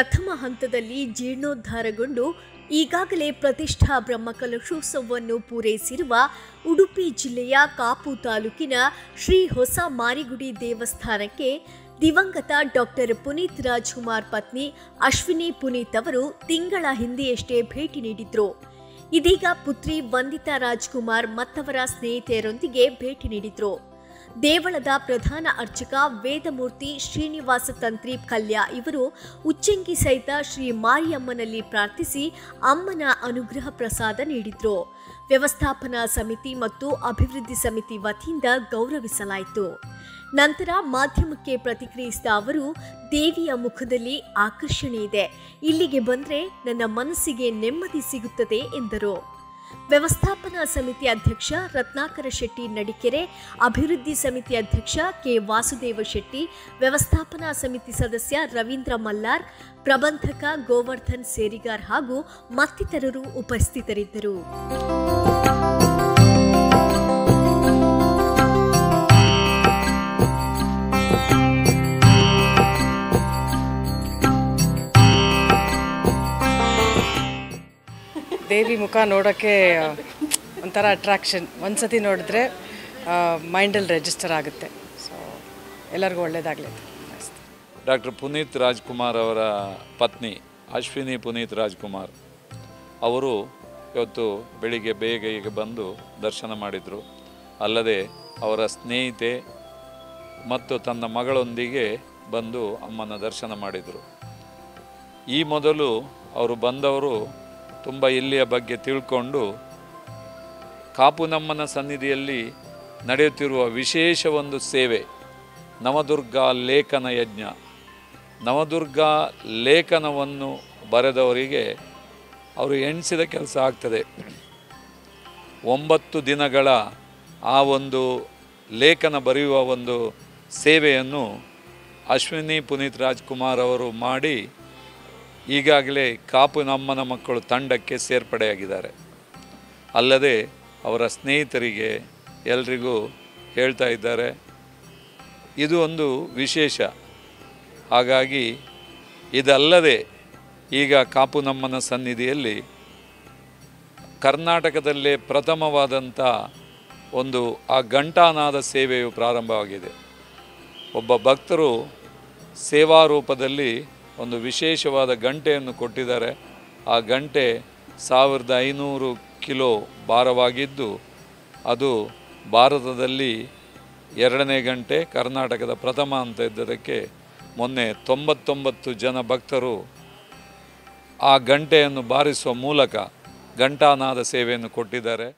ಪ್ರಥಮ ಹಂತದಲ್ಲಿ ಜೀರ್ಣೋದ್ಧಾರಗೊಂಡು ಈಗಾಗಲೇ ಪ್ರತಿಷ್ಠಾ ಬ್ರಹ್ಮಕಲಶೋತ್ಸವವನ್ನು ಪೂರೈಸಿರುವ ಉಡುಪಿ ಜಿಲ್ಲೆಯ ಕಾಪು ತಾಲೂಕಿನ ಶ್ರೀ ಹೊಸ ಮಾರಿಗುಡಿ ದೇವಸ್ಥಾನಕ್ಕೆ ದಿವಂಗತ ಡಾಕ್ಟರ್ ಪುನೀತ್ ರಾಜ್ಕುಮಾರ್ ಪತ್ನಿ ಅಶ್ವಿನಿ ಪುನೀತ್ ಅವರು ತಿಂಗಳ ಹಿಂದೆಯಷ್ಟೇ ಭೇಟಿ ನೀಡಿದ್ರು. ಇದೀಗ ಪುತ್ರಿ ವಂದಿತಾ ರಾಜ್ಕುಮಾರ್ ಮತ್ತವರ ಸ್ನೇಹಿತೆಯರೊಂದಿಗೆ ಭೇಟಿ ನೀಡಿದ್ರು. ದೇವಳದ ಪ್ರಧಾನ ಅರ್ಚಕ ವೇದಮೂರ್ತಿ ಶ್ರೀನಿವಾಸ ತಂತ್ರಿ ಕಲ್ಯ ಇವರು ಉಚ್ಚಂಗಿ ಸಹಿತ ಶ್ರೀ ಮಾರಿಯಮ್ಮನಲ್ಲಿ ಪ್ರಾರ್ಥಿಸಿ ಅಮ್ಮನ ಅನುಗ್ರಹ ಪ್ರಸಾದ ನೀಡಿದ್ರು. ವ್ಯವಸ್ಥಾಪನಾ ಸಮಿತಿ ಮತ್ತು ಅಭಿವೃದ್ಧಿ ಸಮಿತಿ ವತಿಯಿಂದ ಗೌರವಿಸಲಾಯಿತು. ನಂತರ ಮಾಧ್ಯಮಕ್ಕೆ ಪ್ರತಿಕ್ರಿಯಿಸಿದ ಅವರು, ದೇವಿಯ ಮುಖದಲ್ಲಿ ಆಕರ್ಷಣೆ ಇದೆ, ಇಲ್ಲಿಗೆ ಬಂದ್ರೆ ನನ್ನ ಮನಸ್ಸಿಗೆ ನೆಮ್ಮದಿ ಸಿಗುತ್ತದೆ ಎಂದರು. ವ್ಯವಸ್ಥಾಪನಾ ಸಮಿತಿ ಅಧ್ಯಕ್ಷ ರತ್ನಾಕರ ಶೆಟ್ಟಿ ನಡಿಕೆರೆ, ಅಭಿವೃದ್ಧಿ ಸಮಿತಿ ಅಧ್ಯಕ್ಷ ಕೆ ವಾಸುದೇವ ಶೆಟ್ಟಿ, ವ್ಯವಸ್ಥಾಪನಾ ಸಮಿತಿ ಸದಸ್ಯ ರವೀಂದ್ರ ಮಲ್ಲಾರ್, ಪ್ರಬಂಧಕ ಗೋವರ್ಧನ್ ಸೇರಿಗಾರ್ ಹಾಗೂ ಮತ್ತಿತರರು ಉಪಸ್ಥಿತರಿದ್ದರು. ದೇವಿ ಮುಖ ನೋಡೋಕ್ಕೆ ಒಂಥರ ಅಟ್ರಾಕ್ಷನ್. ಒಂದು ಸತಿ ನೋಡಿದ್ರೆ ಮೈಂಡಲ್ಲಿ ರಿಜಿಸ್ಟರ್ ಆಗುತ್ತೆ. ಸೊ ಎಲ್ಲರಿಗೂ ಒಳ್ಳೆಯದಾಗಲಿ. ಡಾಕ್ಟರ್ ಪುನೀತ್ ರಾಜ್ಕುಮಾರ್ ಅವರ ಪತ್ನಿ ಅಶ್ವಿನಿ ಪುನೀತ್ ರಾಜ್ಕುಮಾರ್ ಅವರು ಇವತ್ತು ಬೆಳಿಗ್ಗೆ ಬೇಗ ಈಗ ಬಂದು ದರ್ಶನ ಮಾಡಿದರು. ಅಲ್ಲದೆ ಅವರ ಸ್ನೇಹಿತೆ ಮತ್ತು ತನ್ನ ಮಗಳೊಂದಿಗೆ ಬಂದು ಅಮ್ಮನ ದರ್ಶನ ಮಾಡಿದರು. ಈ ಮೊದಲು ಅವರು ಬಂದವರು ತುಂಬ ಇಲ್ಲಿಯ ಬಗ್ಗೆ ತಿಳ್ಕೊಂಡು ಕಾಪುನಮ್ಮನ ಸನ್ನಿಧಿಯಲ್ಲಿ ನಡೆಯುತ್ತಿರುವ ವಿಶೇಷ ಒಂದು ಸೇವೆ ನವದುರ್ಗಾ ಲೇಖನ ಯಜ್ಞ. ನವದುರ್ಗಾ ಲೇಖನವನ್ನು ಬರೆದವರಿಗೆ ಅವರು ಎಣಿಸಿದ ಕೆಲಸ ಆಗ್ತದೆ. 9 ದಿನಗಳ ಆ ಒಂದು ಲೇಖನ ಬರೆಯುವ ಒಂದು ಸೇವೆಯನ್ನು ಅಶ್ವಿನಿ ಪುನೀತ್ ರಾಜ್ಕುಮಾರ್ ಅವರು ಮಾಡಿ ಈಗಾಗಲೇ ಕಾಪುನಮ್ಮನ ಮಕ್ಕಳು ತಂಡಕ್ಕೆ ಸೇರ್ಪಡೆಯಾಗಿದ್ದಾರೆ. ಅಲ್ಲದೆ ಅವರ ಸ್ನೇಹಿತರಿಗೆ ಎಲ್ರಿಗೂ ಹೇಳ್ತಾ ಇದ್ದಾರೆ. ಇದು ಒಂದು ವಿಶೇಷ. ಹಾಗಾಗಿ ಇದಲ್ಲದೆ ಈಗ ಕಾಪುನಮ್ಮನ ಸನ್ನಿಧಿಯಲ್ಲಿ ಕರ್ನಾಟಕದಲ್ಲೇ ಪ್ರಥಮವಾದಂಥ ಒಂದು ಆ ಘಂಟಾನಾದ ಸೇವೆಯು ಪ್ರಾರಂಭವಾಗಿದೆ. ಒಬ್ಬ ಭಕ್ತರು ಸೇವಾರೂಪದಲ್ಲಿ ಒಂದು ವಿಶೇಷವಾದ ಗಂಟೆಯನ್ನು ಕೊಟ್ಟಿದ್ದಾರೆ. ಆ ಗಂಟೆ 1500 ಕಿಲೋ ಭಾರವಾಗಿದ್ದು ಅದು ಭಾರತದಲ್ಲಿ 2ನೇ ಗಂಟೆ, ಕರ್ನಾಟಕದ ಪ್ರಥಮ ಅಂತ ಇದ್ದದಕ್ಕೆ ಮೊನ್ನೆ 99 ಜನ ಭಕ್ತರು ಆ ಗಂಟೆಯನ್ನು ಬಾರಿಸುವ ಮೂಲಕ ಘಂಟಾನಾದ ಸೇವೆಯನ್ನು ಕೊಟ್ಟಿದ್ದಾರೆ.